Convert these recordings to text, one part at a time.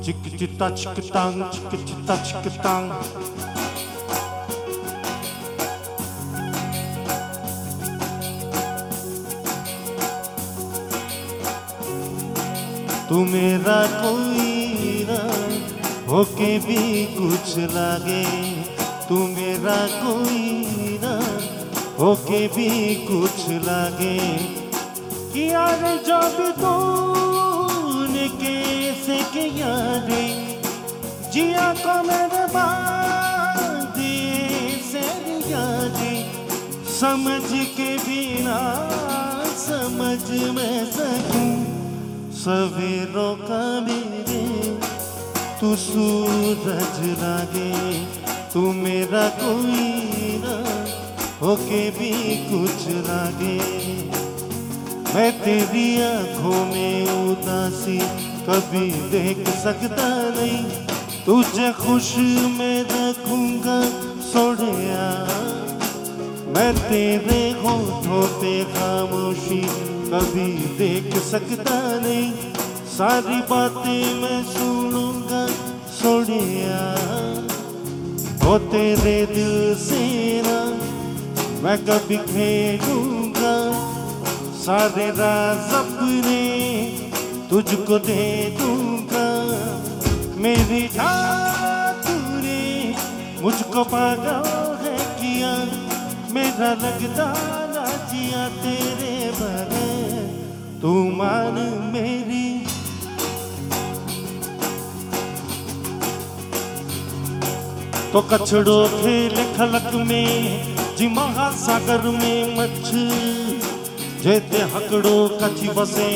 चिक चिता चिकतांग चिक चिता चिकतांग तू मेरा कोई ना होके भी कुछ लागे, तू मेरा कोई ना होके भी कुछ लागे। यार जब तूने कैसे किया रे जिया को मेरे बांधे से रे, समझ के बिना समझ में सकूं सवेरों का मेरे तू सूरज लागे, तू मेरा कोई ना होके भी कुछ लागे। मैं तेरी आंखों में उदासी कभी देख सकता नहीं, तुझे खुश मैं रखूंगा सोनिया। मैं तेरे होठों पे खामोशी कभी देख सकता नहीं, सारी बातें मैं सुनूंगा सोनिया। हो तेरे दिल से ना मैं कभी खेलूंगा, सारे राज अपने तुझको दे दूंगा। मेरी जान तूने मुझको पागल है किया, मेरा लगता ना जिया तेरे बगैर, तू मान मेरी। तो कछड़ो खेल खलक में जी महासागर में मच्छ जेते हकड़ो कच्छ बसे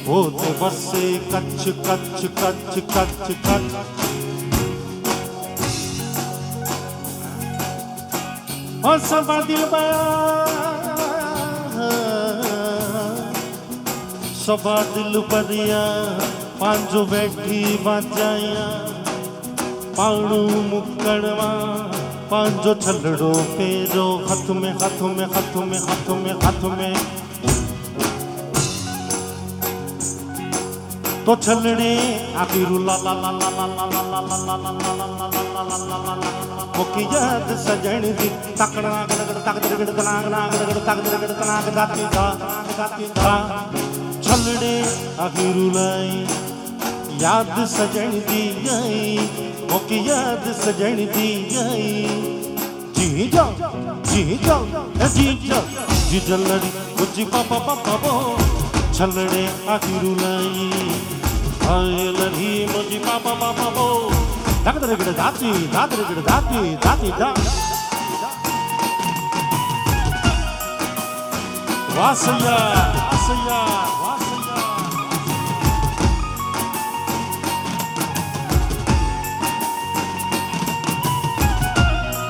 होते बसे कच्छ कच्छ कच्छ कच्छ कच्छ। और सबा दिल सबा दिल बरिया पांजो बैठी बाजाया, पाणू मुकड़वा पांजो छलड़ो पेरो हाथ में हाथ में हाथ में हाथ में हाथ में। तो छलड़े आखिरू ला ला ला ला ला ला ला ला ला ला ला ला ला ला ला ला मुकी याद सजण दी तकड़ा गड़ तक गड़ तनाग नाग गड़ तक गड़ तनाग दाती दा छलड़े आखिरू लाई याद सजण दी गई, मुकी याद सजण दी गई। जी जाओ जी जाओ जी जाओ जी जलड़ी कुछ पापा पापा बो छलड़े आखिरू लाई आए लड़ी मुझी पापा पापा बो धक धक धक दाती दाती दाती दाती दा। वासया वासया वासया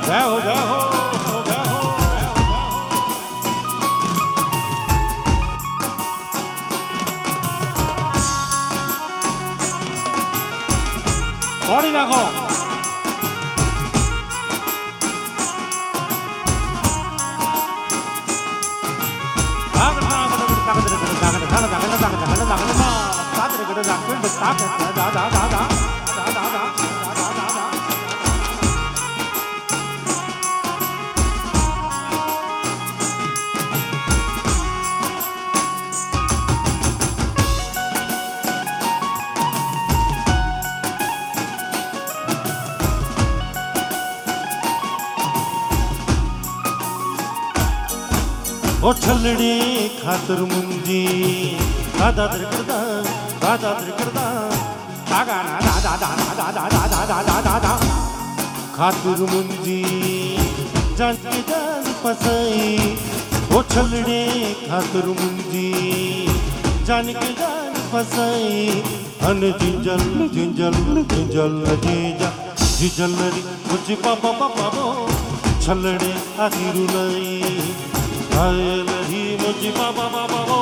जय हो जय हो जय हो। बॉडी रखो ओ छलड़े खातर मुंजी दादा दरकदा दादा दरकदा दागा ना दादा दादा दादा दादा दादा दादा खातर मुंजी जान के जान फसाई। ओ छलड़े खातर मुंजी जान के जान फसाई। अन जिंजल जिंजल जिंजल जीजा जिंजल री मुझे पापा पापा बो छलड़े आखिरू लाई आए लही मुझे बाबा बाबा बो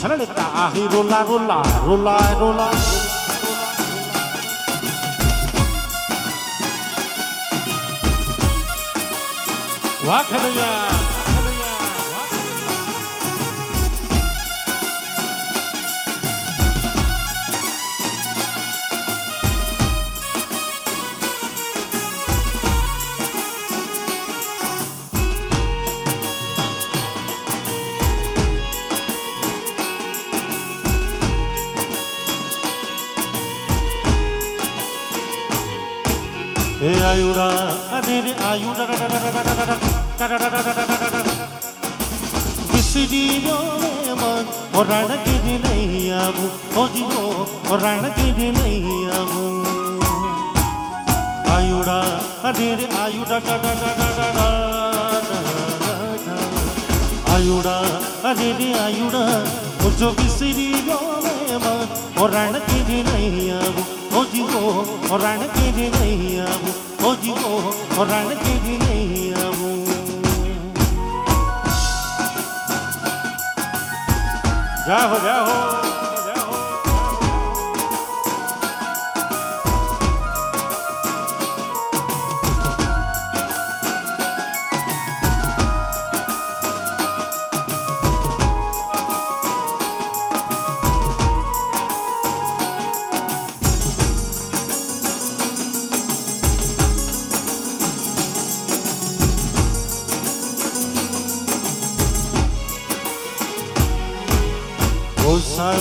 छलड़े आही रोला रोला रोला रोला। वाह खड़िया એ આયુડા અરે રે આયુડા વિસરી ગયો મન ઓરાણ કીધી નહીં આવું ઓ જીવો ઓરાણ કીધી નહીં આવું આયુડા અરે રે આયુડા આયુડા અરે રે આયુડા મુજો વિસરી ગયો મન ઓરાણ કીધી નહીં આવું ઓ જીવો ઓરાણ કીધી નહીં આવું ઓ જીવો ઓરાણ કીધી નહીં આવું જાહો જાહો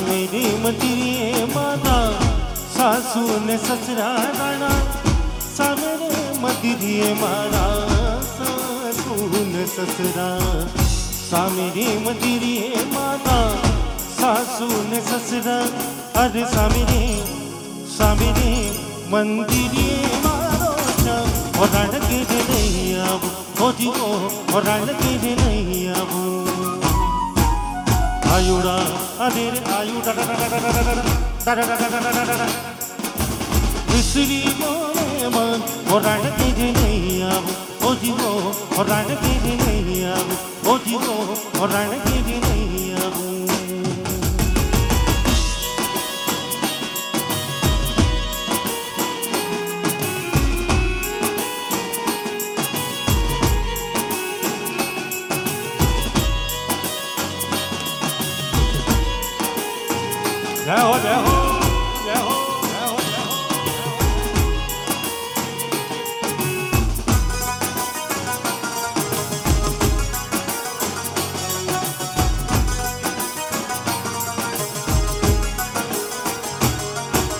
मेरी मटिए माता सासू ने ससरा राणा सा मेरे मटिए मारा सासू ने ससरा सा मेरी मटिए माता सासू ने ससरा अरे सा मेरे मंदिरे मारो और रण के नहीं अब हो जी और रण के नहीं अब आयुड़ा अरे रे आयुड़ा विसरी मोरे मन ओराण के नहीं आव ओ जीवो ओराण के नहीं आव ओ जीवो ओराण के नहीं आव जय हो जय हो जय हो जय हो जय हो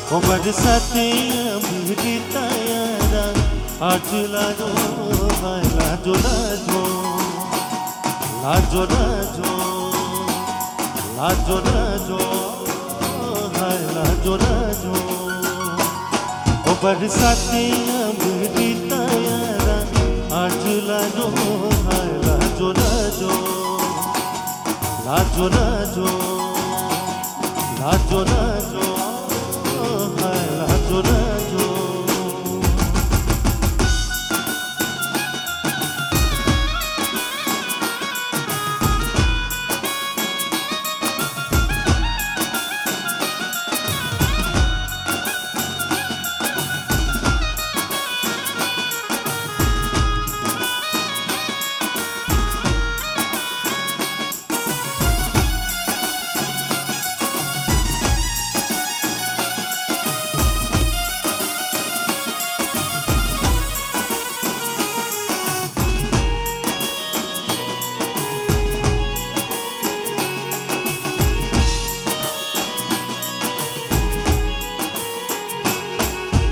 ओ बरसाते अभी तैयारा आज लाजो लाजो लाजो लाजो लाजो लाजो लाजो लाजो लाजो ओ बरसाते अभी तैयारा आज लाजो लाजो लाजो लाजो लाजो लाजो लाजो लाजो लाजो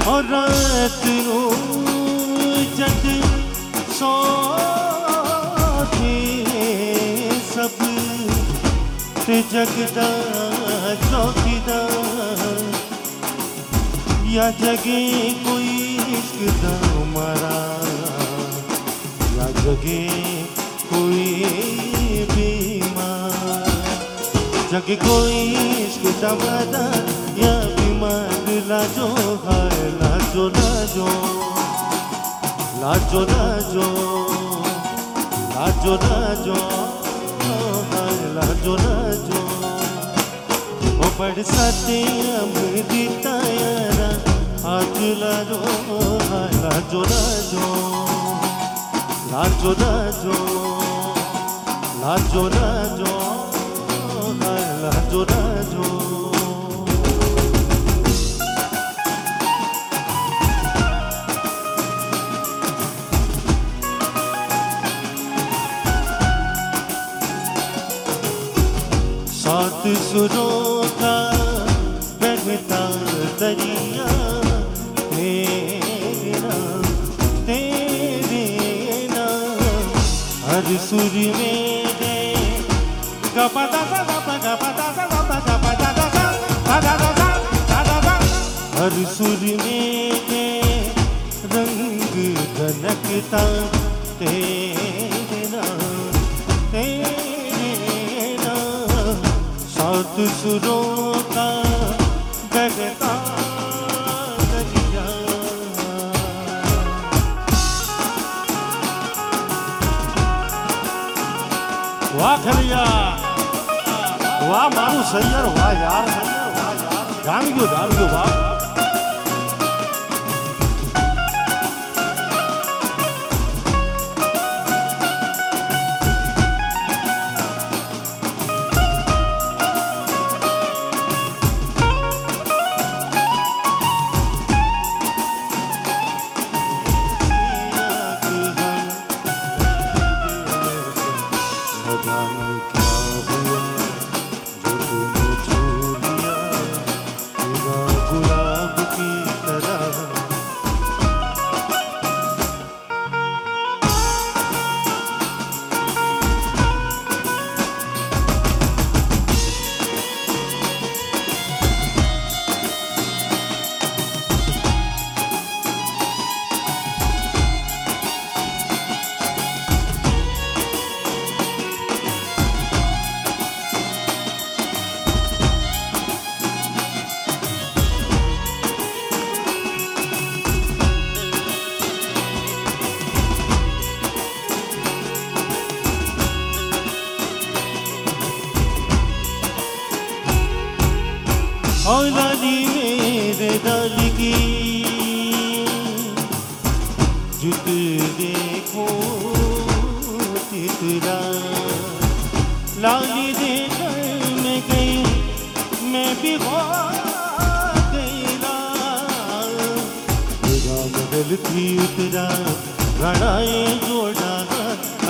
और रात नू जद सोते सब ते जगदा चौकीदार या जगे कोई इश्क दा मारा या जगे कोई बीमार जगे कोई इश्क दा मारा या बीमार लाजो हाय लाजो लाजो लाजो लाजो लाजो लाजो हाय लाजो लाजो ओ बरसाते अमृत तैयारा आज लाजो हाय लाजो लाजो लाजो लाजो लाजो लाजो हाय लाजो लाजो सात सुरों का बहता दरिया मेरा सुर में दे गपा दा दा गपा गपा दा दा गपा गपा दा दा दा दा दा दा दा दा हर सुर में दे रंग धनकता तेरे नाम सात सुरों का जगता दरिया। वाह खलिया वाह मारू सैयर वाह यार जान गयो वाह औलादी मेरे दल की जुत देखो चितरा लाली देकर मैं गई मैं भी हो गईला बदलती उतरा रणाए जोड़ा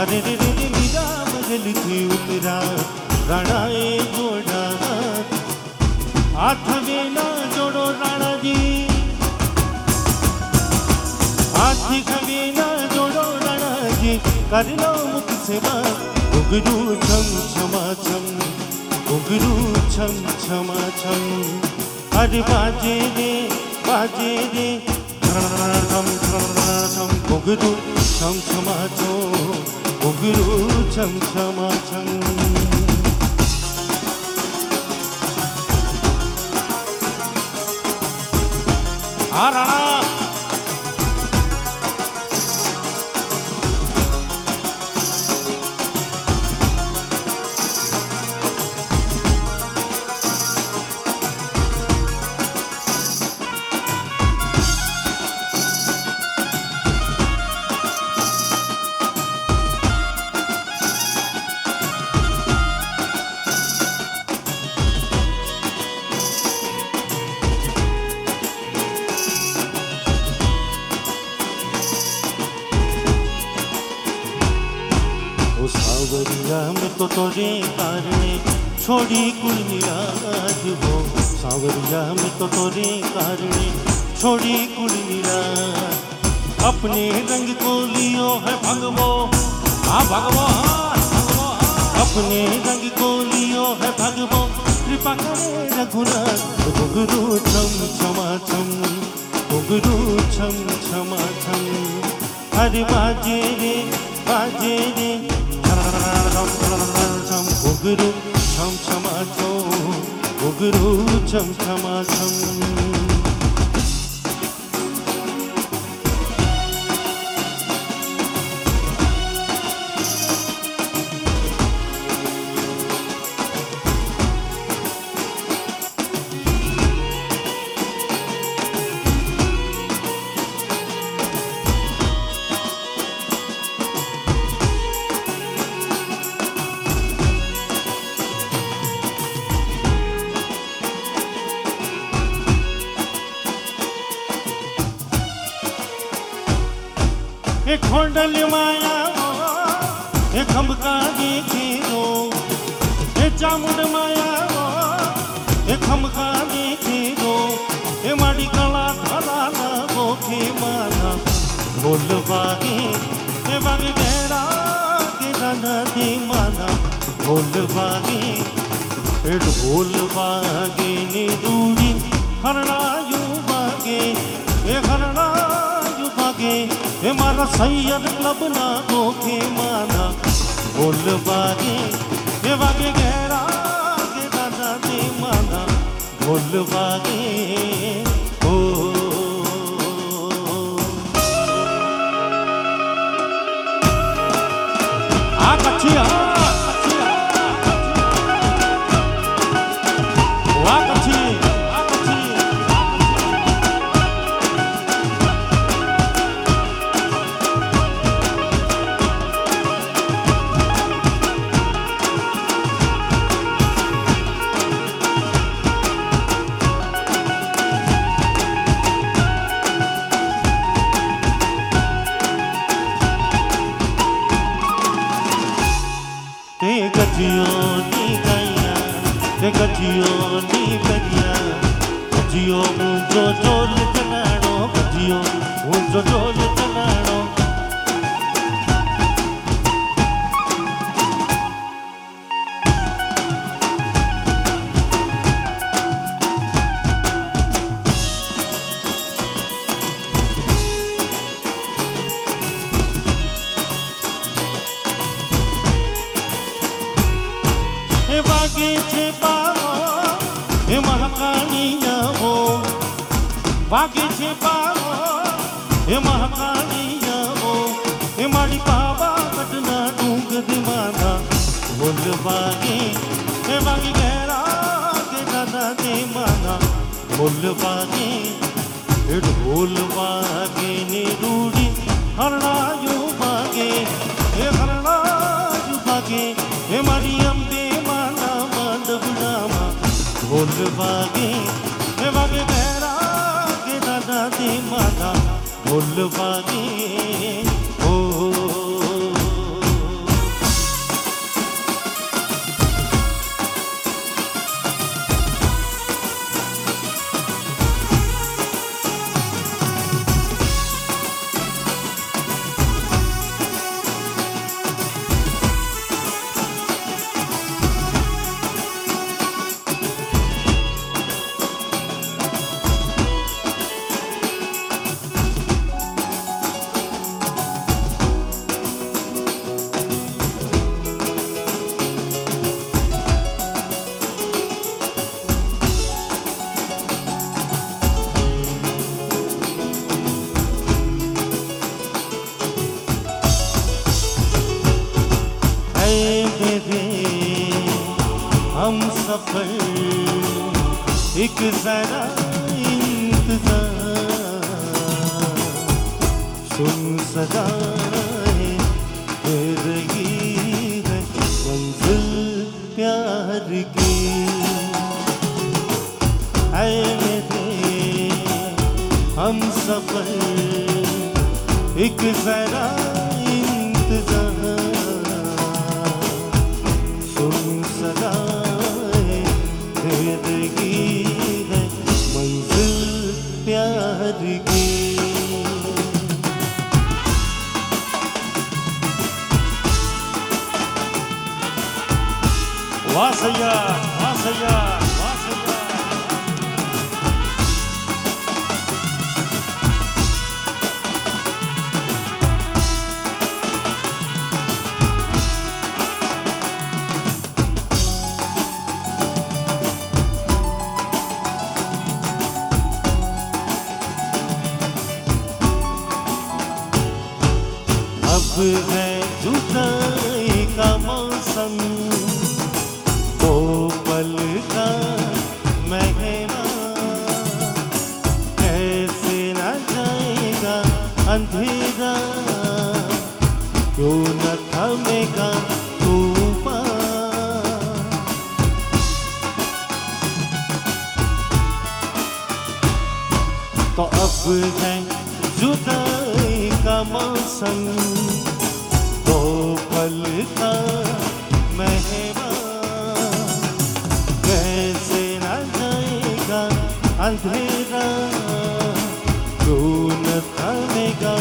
अरे रे रे मेरा बदलती उतरा रणाए जोड़ा हाथ में ना जोड़ो राणा जी हाथ में ना जोड़ो राणा जी कर लो मुख से बात घुघरू छम छमा छम घुघरू छम छमा छम अरे बाजे रे छम छम घुघरू छम छमा छम घुघरू छम छमा छम। हाँ राणा सावरिया में तो तोरे कारणे छोड़ी कुल निराज हो सावरिया में तो तोरे कारणे छोड़ी कुल निराज अपने रंग को लियो है भगवो हाँ भगवो अपने रंग को लियो है भगवो कृपा करे रघुनाथ घुघरू छम छमा छम घुघरू छम छमा छम हर बाजे रे घुघरू छम छमा छम घुघरू छम छमा छम। एक खोंडल माया एक खमका देखे रो एक चामुंड माया एक खमका देखे रो ए माड़ी कला धरा ना गोखे माना बोल बागे ए बागे गहरा के ना दादा दे माना ढोल वागे ढोल वागे ने रूड़ी हरणायु वागे हरणायु वागे मारा सैयद क्लब ना गोखे माना ढोल वागे गहरा के दादा दे माना ढोल वागे ओ आ कच्छिया गजियो नी गरिया गजियो मुझो जोल चलाणो गजियो मुझो जोल चलाणो वागे छे वागे छे पावो हे महाकालिया ओ हे मारी बाबा कटना डूंग दीवाना ढोल वागे हे वागे गहरा के दादा दे माना ढोल वागे हे ढोल वागे ने रूड़ी हरणायु वागे हे हरणायु वागे हे मारी अम्बे माना मांडवनामा ढोल वागे हे वागे गहरा दादा दे माना ढोल वागे ओ हम सफर एक जरा इंतजार सुन सदाएं दे रही है मंजिल प्यार की है मेरे हम सफर एक जरा इंतजार सुन सदाएं दे रही है मंजिल प्यार की वाह सैया वाह सैया वाह सैया अब है जुदाई का मौसम वो पल का मेहमान कैसे न जाएगा अंधेरा क्यों न थमेगा तूफान तो अब है जुदाई का मौसम वो पल का मेहमान कैसे न जाएगा अंधेरा क्यों न थमेगा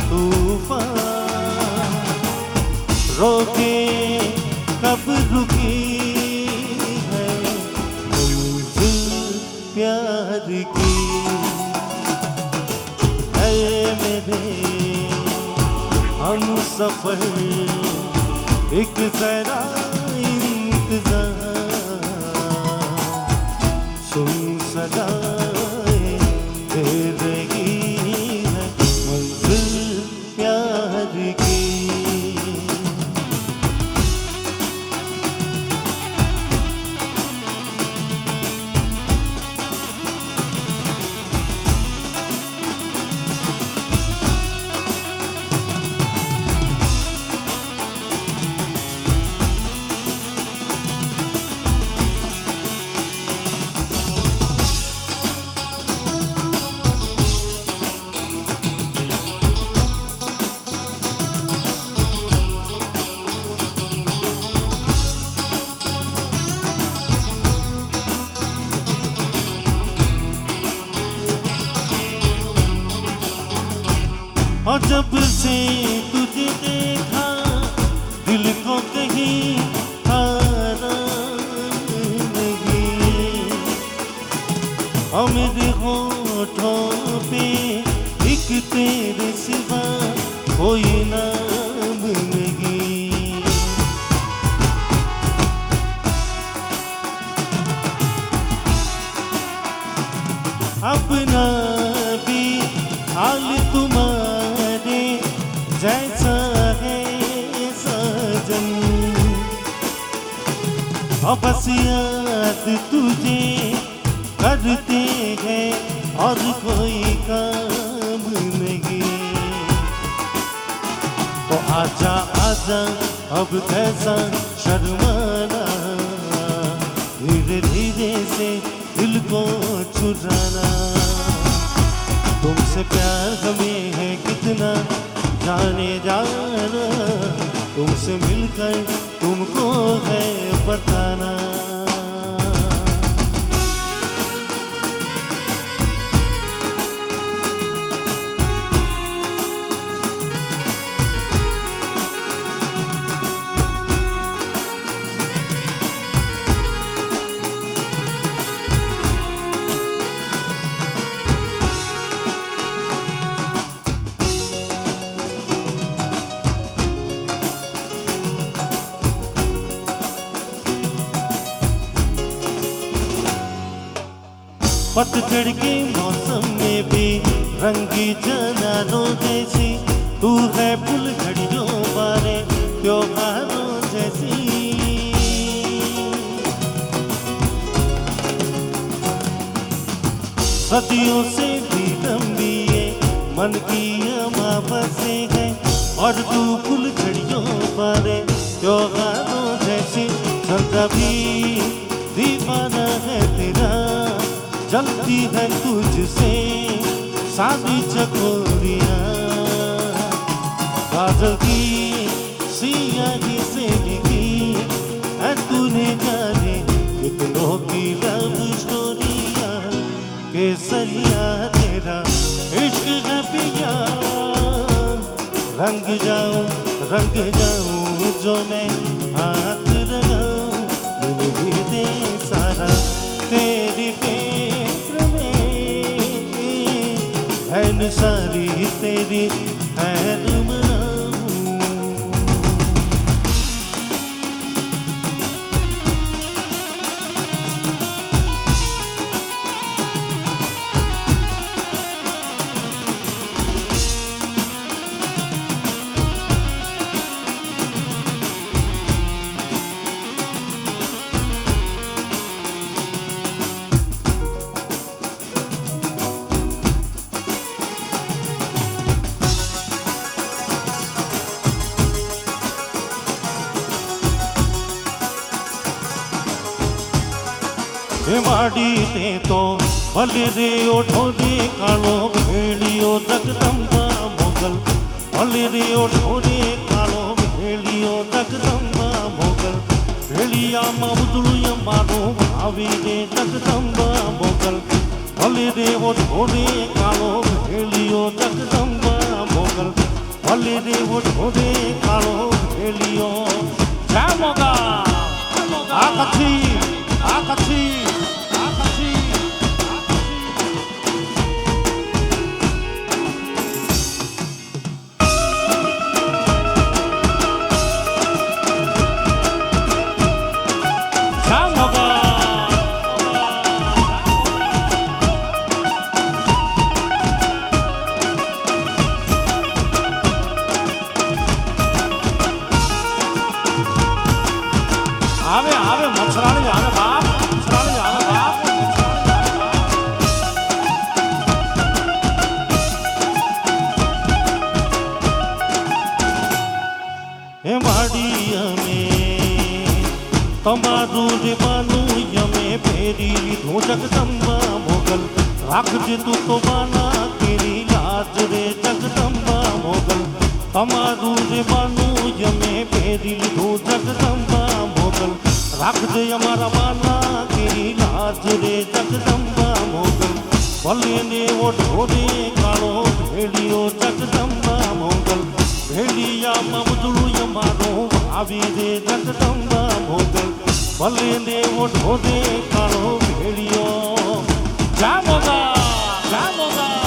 तूफान रोके सफर एक जरा इंतजार सुन सदाए दे रही है मंजिल प्यार की और जब से तुझे देखा दिल को कहीं आराम नहीं और मेरे होठों पे एक तेरे सिवा कोई नाम नहीं अपना भी हाल तुम्हारे जैसा है सजन और बस याद तुझे करते हैं और कोई काम नहीं तो आजा आजा अब कैसा शर्माना धीरे धीरे से दिल को चुराना तुमसे प्यार हमें है कितना जाने जाना तुमसे मिलकर तुमको है बताना पतझड़ के मौसम में भी रंगी जनानों जैसी तू है फुलझड़ियों वाले त्योहारों जैसी सदियों से भी लंबी ये मन की अमावस्या है और तू फुलझड़ियों वाले त्योहारों जैसी चलता भी दीवाना है तेरा जलती है तुझसे सारी चकोरियां काजल की सियाही से लिखी है तूने जाने कितनों की लव स्टोरियां केसरिया तेरा इश्क है पिया रंग जाऊं जो मैं हाथ लगाऊं मिल भी दे सारा तेरी सारी तेरी हैर ಮಾಡಿದೆ ತೋ ಬಲಿರೆ ಓಠೋದೆ ಕಾಳೋ ಹೇಳಿಯೋ ಜಗದಂಬ ಮೊಗಲ್ ಬಲಿರೆ ಓಠೋದೆ ಕಾಳೋ ಹೇಳಿಯೋ ಜಗದಂಬ ಮೊಗಲ್ ಹೇಳಿಯ ಮೌದುಳು ಮಾರೋ ಆವಿದೆ ಜಗದಂಬ ಮೊಗಲ್ ಬಲಿರೆ ಓಠೋದೆ ಕಾಳೋ ಹೇಳಿಯೋ ಜಗದಂಬ ಮೊಗಲ್ ಬಲಿರೆ ಓಠೋದೆ ಕಾಳೋ ಹೇಳಿಯೋ ಜಯ ಮೊಗ ಆಕಥಿ ಆಕಥಿ તમારું રેવાનું યમે ફેરી લીધું જગદંબા મોગલ રાખજે તું તો બાના કેરી લાજ રે જગદંબા મોગલ તમારું રેવાનું યમે ફેરી લીધું જગદંબા મોગલ રાખજે અમારા બાના કેરી લાજ રે જગદંબા મોગલ ભલે ને ઓઢો રે કાળો ભેડિયો જગદંબા મોગલ ભેડિયામાં ઉજળું અમારો આવી રે જગદંબા મોગલ ભલે ને ઓઢો રે કાળો ભેડિયો જા મોગા જા મોગા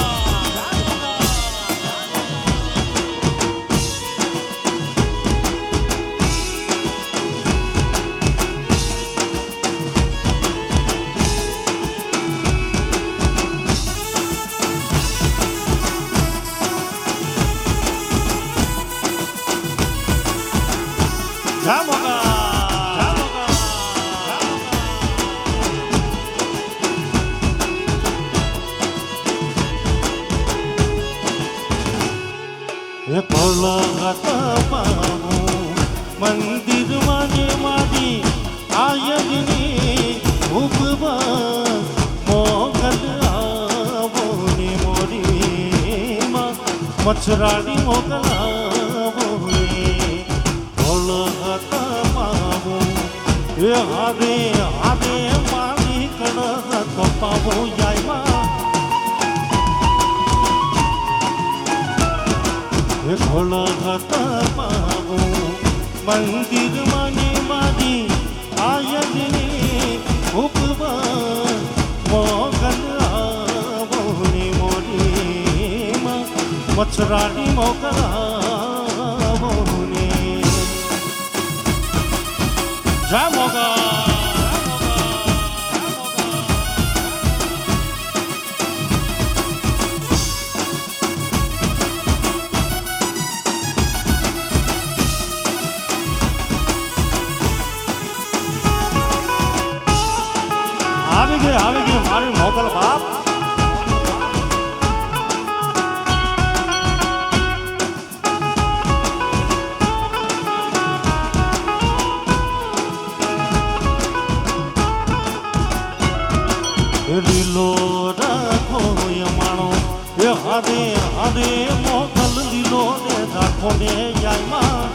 મંદિર માને મારી આયની ઉપવા મોગલ આવો ને મોરી મચ્છરાની મોગલ આવો ને ભોળા પાવું એ હારે હારે મારી કણ કપાવો યાયમાં ભોળા પાવું મંદિર માને મારી આયની ઉપવા મોગલ આવો ને મોરી મચ્છરાની મોગલ આવો ને જા મોગા આવી ગઈ મારી મોગલ બાપ લીલો રાખો માણો એ હારે હારે મોગલ લીલો ને રાખો ને યાયમાં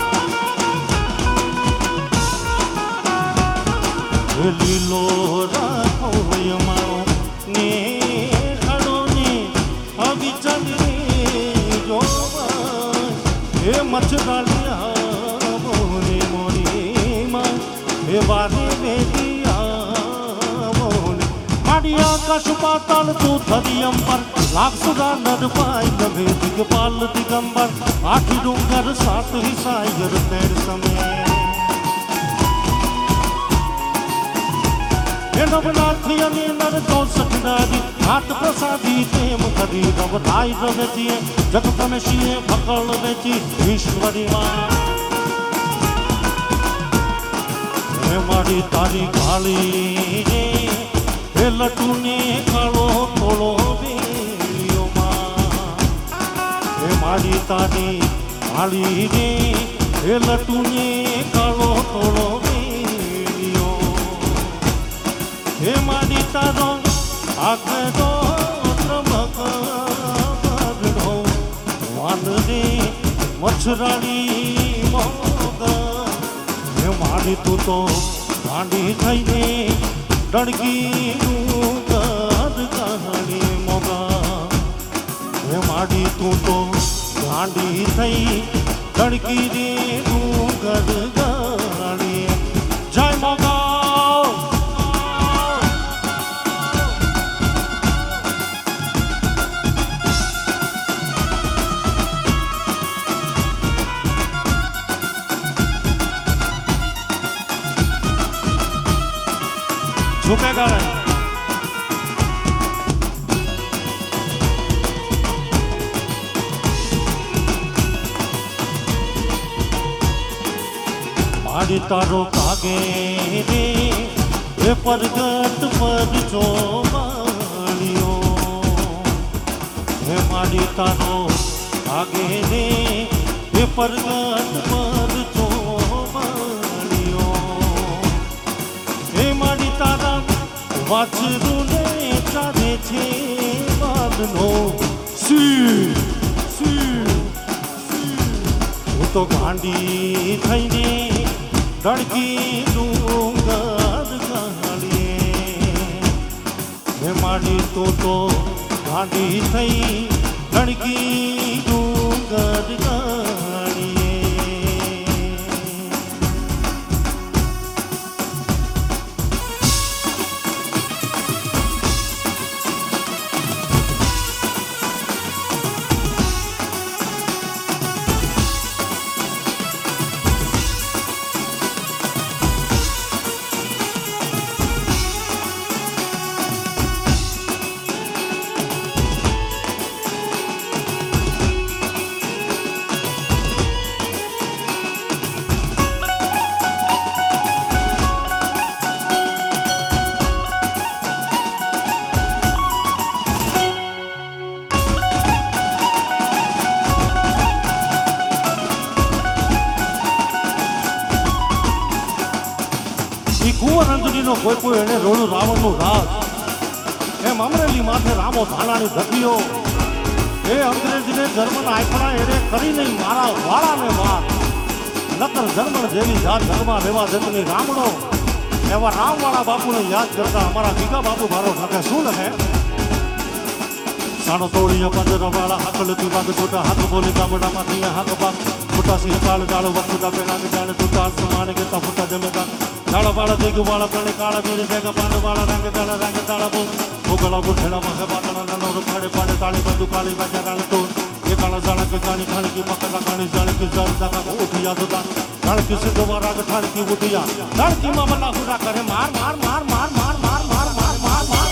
લીલો રાખો મારો ને ખડો ને અવિચલી જોવા એ મચ્છરાલિયા બોને મોરીમાં એ વારે વેદિયા બોને મારી આકાશ પાતાળ તું ધરી અંબર લાખ સુધા નરપાય ગમે દિગપાલ દિગંબર આઠી ડુંગર સાત હિસાયર તેર સમય નવનાથી અને નર 64 નારી હાથ પ્રસાદી પ્રેમ કરી રવધાઈ રવેચીએ જગ પ્રમેશીએ ભકળ વેચી ઈશ્વરીમાં હે મારી તારી કાળી હે લટુને કાળો થોડો વેલીઓમાં હે મારી તારી કાળી હે લટુને કાળો થોડો હે મારી તારો આખરો ત્રમકડો વાનરે મચ્છરાણી મોગા હે મારી તું તો ગાંડી થઈને ડળગી ગદ કહાણી મોગા હે મારી તું તો ગાંડી થઈ ડળગી રે ગદ ગાણી જય મોગા झुकेगा नहीं मारी तारो कागे रे ए परगट पर जो मालियो हे मारी तारो कागे रे ए परगट पर जो मालियो સીતારામ વાછરુને ચારે છે વાલનો સી હું તો ગાંડી થઈને ધડકી ડુંગર ગાડીએ માડી તો ગાંડી થઈ ધડકી ડુંગર ગાડીએ કુંવરંજનીનો કોઈ કોઈ એને રોડું રાવણનું રાજ એમ અમરેલી માથે રામો ધાનાની ધકીઓ એ અંગ્રેજને જર્મન આંકડા એને કરી નહીં મારા વાળાને માર નકર જર્મન જેવી જાત ધર્મમાં લેવા જતની રામણો એવા રામવાળા બાપુને યાદ કરતા અમારા ગીગા બાપુ મારો લખે શું લખે સાણો તોડીએ પંજરવાળા હાકલતી વાગ છોટા હાથ બોલી ગામડામાંથી હાથ પાક ફૂટા સિંહ કાળ જાળો વખુટા પેલા જાણે તૂટા સમાન કે ફૂટા જમેતા તાળા પાળા દેગુ વાળા પ્રાણે કાળા મેરે ભેગા પાંડ વાળા રંગ તાળા બોલ ભોગળા ગુઠેડા માં બાટણા નાનો પાડે પાડે તાળી બંધુ કાળી બાજા રાણ તો એ કાળા જાણા કે ગાણી ખાણી કી મકડા ગાણી જાણે કે જર દાકા ઉઠિયા દોતા જાણે કે સિદ્ધ વાળા ગઠાણ કી ઉઠિયા જાણે કી મામલા હુડા કરે માર માર માર માર માર માર માર માર માર માર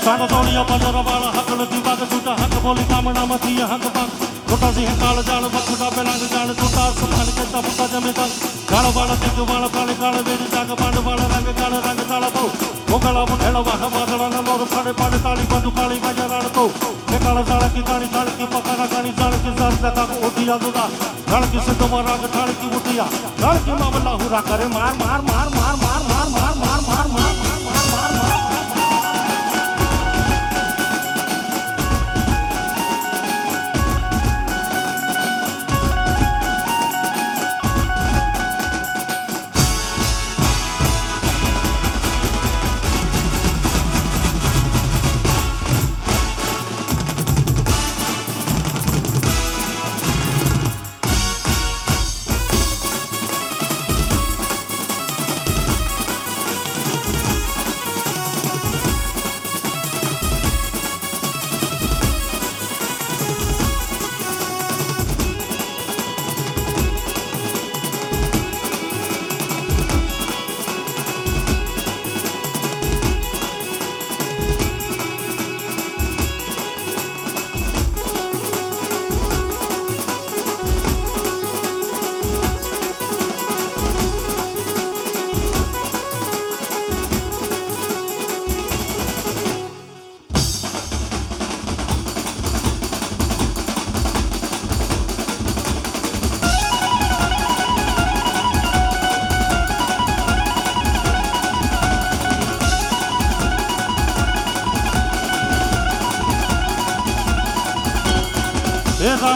સાડા તોડિયા પંજરવાળા હાકલતી વાગ છૂટા હાક બોલી ગામડામાંથી હાક પાક છોટા સિંહ કાળ જાળ બખુટા પેલા જાણ છોટા સમાન કેતા ફૂટા જમેતા ગાળ વાળા તેજ વાળા કાળી કાળ વેરી જાગ પાંડ વાળા રંગ તાળા બહુ મોગળા મુઠેડા વાહ વાદળાના મોર ફાડે પાડે તાળી બંધુ કાળી બાજા રાણ તો એ કાળા જાળ કી ગાણી કી પકારા ગાણી જાણ કી સર દાકા ઉઠિયા દોદા જાણ કી સિદ્ધ વાળા ગઠાણ કી ઉઠિયા જાણ કી મામલા હુરા કરે માર માર માર માર માર માર માર માર માર માર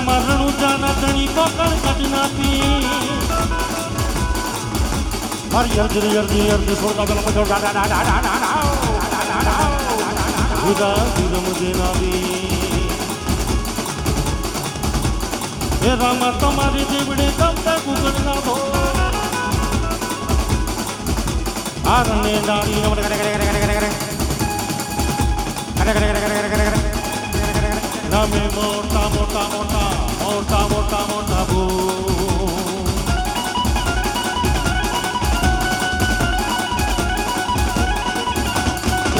મારણું જાના ધણી પકડ કટના પી હરી અર્જી છોડતા પેલા પછો ડા ડા ડા ડા ડા વિરા વિરમ દેનાવી હે રામા તમારી દેવડે ગમતા ગુગળ ના ભો આરને ડાળી નમડ કરે કરે કરે કરે કરે કરે કરે કરે કરે રામે મોટા મોટા મોટા મોટા મોટા મોટા ભૂ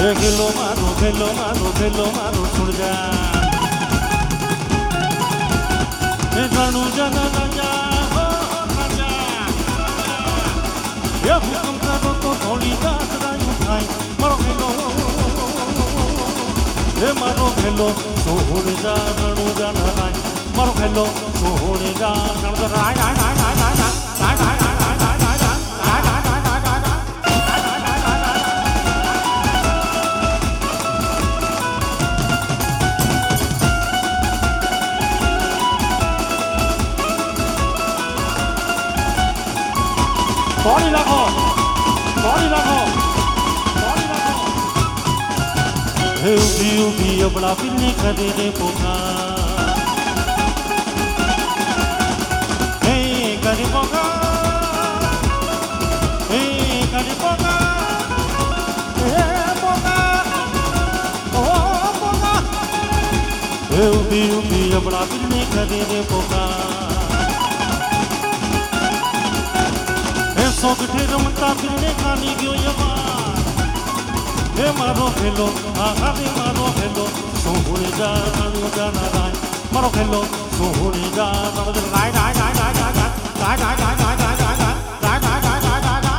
એ ગેલો મારો છોડ જા એ ઘણું જન જા એ હુકમ કરો તો થોડી દાદરાયું થાય મારો ખેલો એ મારો ખેલો સોહણ જા રણું જા રાય મારો ખેલો સોહણ જા રણું જા રાય Body la go, body la go, body la go. Hey ubi abla pinne kade de poka. Hey kade poka, hey kade poka, hey poka, oh poka. Hey ubi abla pinne kade de poka. सोगठे रमता फिरने खानी गयो यवार हे मारो खेलो आहा हे मारो खेलो सोहणे जा रणु जा राय मारो खेलो सोहणे जा रणु जा राय राय राय राय राय राय राय राय राय राय राय राय राय राय राय राय राय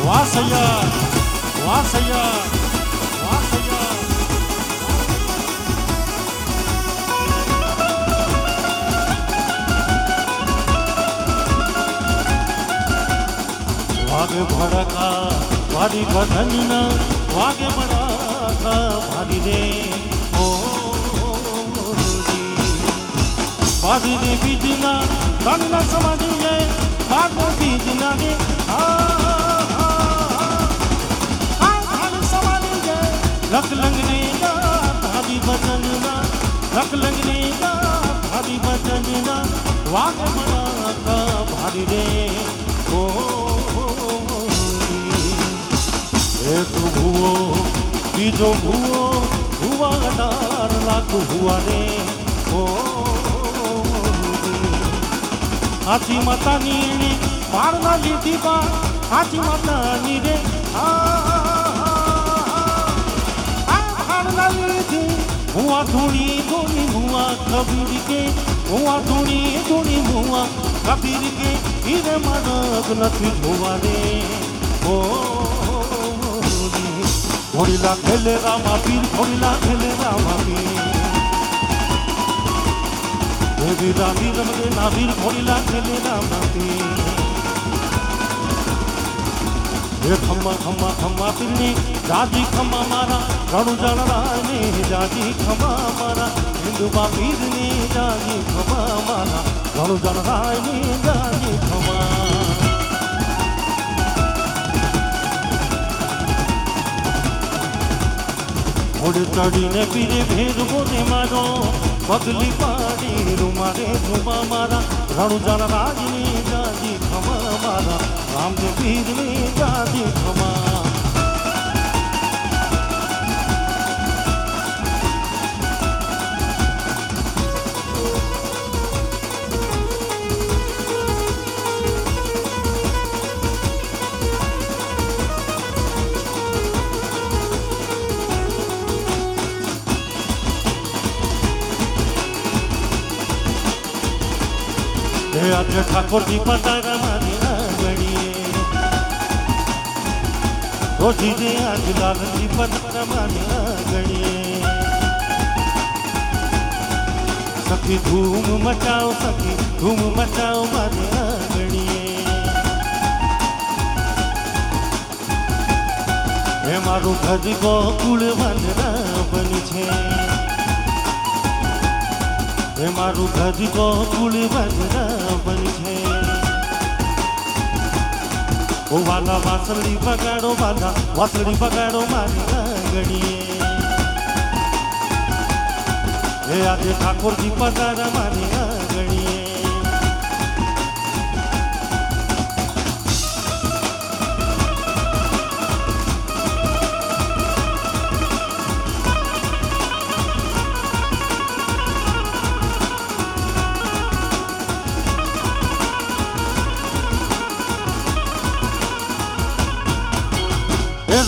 वासया वासया वासया वागे भड़का वादी बधनना वागे भड़का भादी रे ओ भादी रे बीजना तन्ना समाधि है भागो बीजना रे भाग समाधि है रख लंगने का भादी बधनना रख लंगने का भादी बधनना वागे भड़का भादी रे ओ एक भूवो बीजो भूवो भूवा 18 लाख हुआ रे ओ हाथी माता नी पारना लीधी बा हाथी माता नी रे पारना लीधी हुआ धूनी धूनी हुआ कबीर के हुआ धूनी धूनी हुआ कबीर के हीरे मरद नथी हुआ रे ओ घोड़ीला खेले रामा पीर घोड़ीला खेले रामा पीर देवी रानी रमदे नावीर घोड़ीला खेले रामा पीर ये खम्मा खम्मा खम्मा पीरनी जाजी खम्मा मारा रणु जन राय ने जाजी खम्मा मारा हिंदू बा पीरनी जाजी खम्मा मारा रणु जन राय ने जाजी खम्मा ओड चढ़ीने पीरे भेद बोले मारो पगली पाड़ी रुमारे झुमा मारा रणु जन राजनी जाजी खमा मारा राम दे पीर ने जाजी खमा आज ठाकुर जी पतारा मारी आंगणिए रोजी दे आज लाल जी पतारा मारी आंगणिए सखी धूम मचाओ मारी आंगणिए हे मारू घर गोकुल वंदना बनी छे हे मारू घर गोकुल वंदना बनी छे ओ वाला वासड़ी बगाड़ो मारी आंगणिए हे आज ठाकुर जी पधारा मारी आंगणिए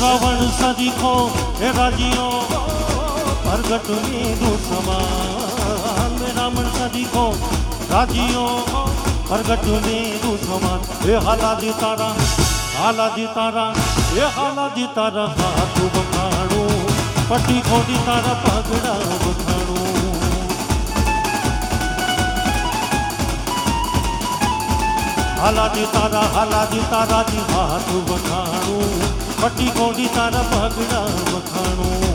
रावण सदिखो हे राजियो प्रगट में दो समान रावण सदिखो રાજીઓ પ્રગટ મેરું સમાન એ હાલાજી તારા એ હાલાજી તારા હાથ વખાણું પટ્ટી ખોડી તારા પગડા વખાણું હાલાજી તારાજી હાથ વખાણું પટ્ટી ખોડી તારા પગડા વખાણું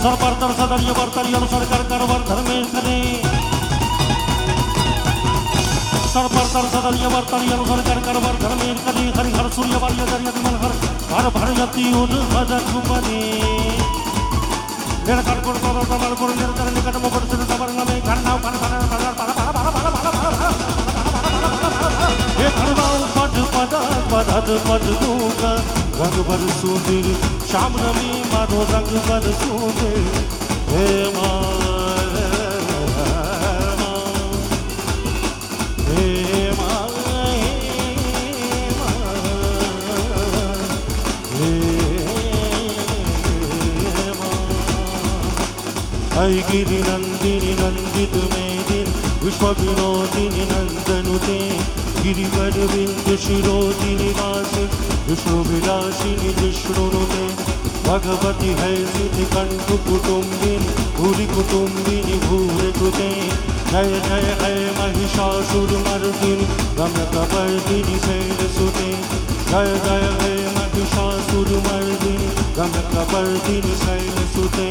सरपर्तर सदर्य वर्तर्य सरकार करवर धर्मेश करे सरपर्तर सदर्य वर्तर्य सरकार करवर धर्मेश करे हरिहर सूर्य वाल्य दर्य विमल हर भरयति उद भजकुमने निरकर कोण कोण प्रमाण कोण निरकर निकट मोपट सिर सवर्ण में घरनाव फन फन ये घरनाव पद पद दूका रंग भर सुंदर श्याम नमी मारो रंग भर सुंदर हे गिरि नंदिनी नंदित मेदिन विश्व विनोदिनी नंदनुते गिरिवर बिंद शिरोदिनी वासी विष्णु विलासिनी विष्णुनुते भगवती है सिद्धि कंठ कुटुंबिनी भूरि कुटुंबिनी भूरे कृते जय जय है महिषासुर मर्दिनी रम्य कपर्दिनी शैलसुते जय जय है महिषासुर मर्दिनी रम्य कपर्दिनी शैलसुते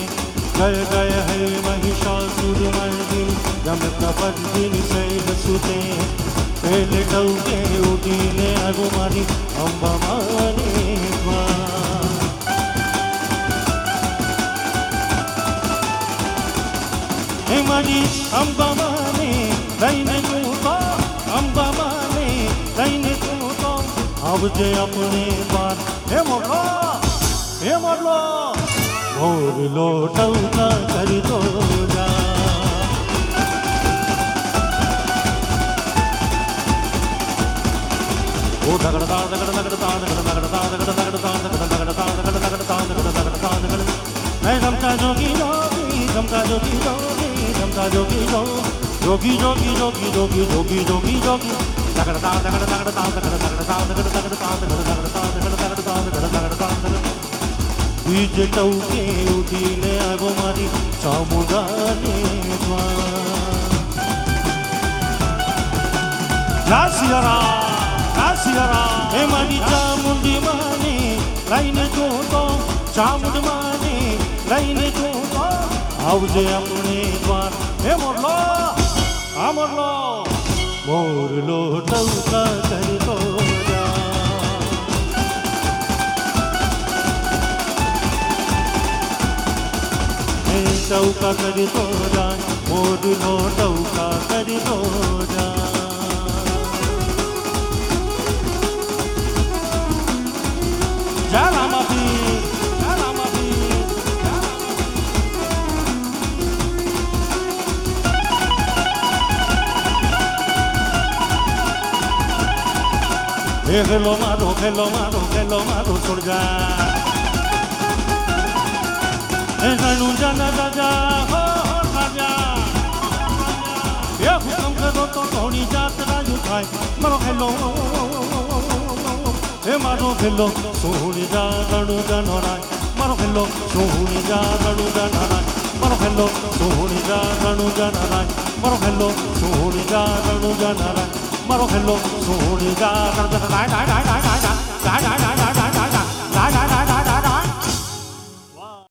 जय जय है महिषासुर मर्दिनी रम्य कपर्दिनी शैलसुते पहले डौके उठीले आगो मारी अंबा माने हे मारी अंबा माने लईने तू तो अंबा माने लईने तू तो आवजे अपने द्वार हे मोरलो मोरलो टौका कर दो जा ओ दगड़ दा मैं समझा जोगी समझा जोगी समझा जोगी जोगी जोगी जोगी जोगी जोगी जोगी जोगी दगड़ दा बीज टौके उठीले आगो मारी चामुंडाने सियारा हे मारी चामुंडी माने लाईने जोतो चामुंड माने लाईने जोतो आवजे अपने द्वार हे मोरलो टौका कर दो जा हे टौका कर दो जा मोरलो टौका कर दो जा खेलो मारो छोड़ जा गणू जाना राजा हो राजा ये हुक्म करो तो थोड़ी जात राजू थाय मारो खेलो सोनी जा गणू जानो राय मारो खेलो सोनी जा गणू जाना राय मारो खेलो सोनी जा गणू जाना राय मारो खेलो सोनी जा गणू जाना राय मारो खेलो सोनी जा गणू जाना राय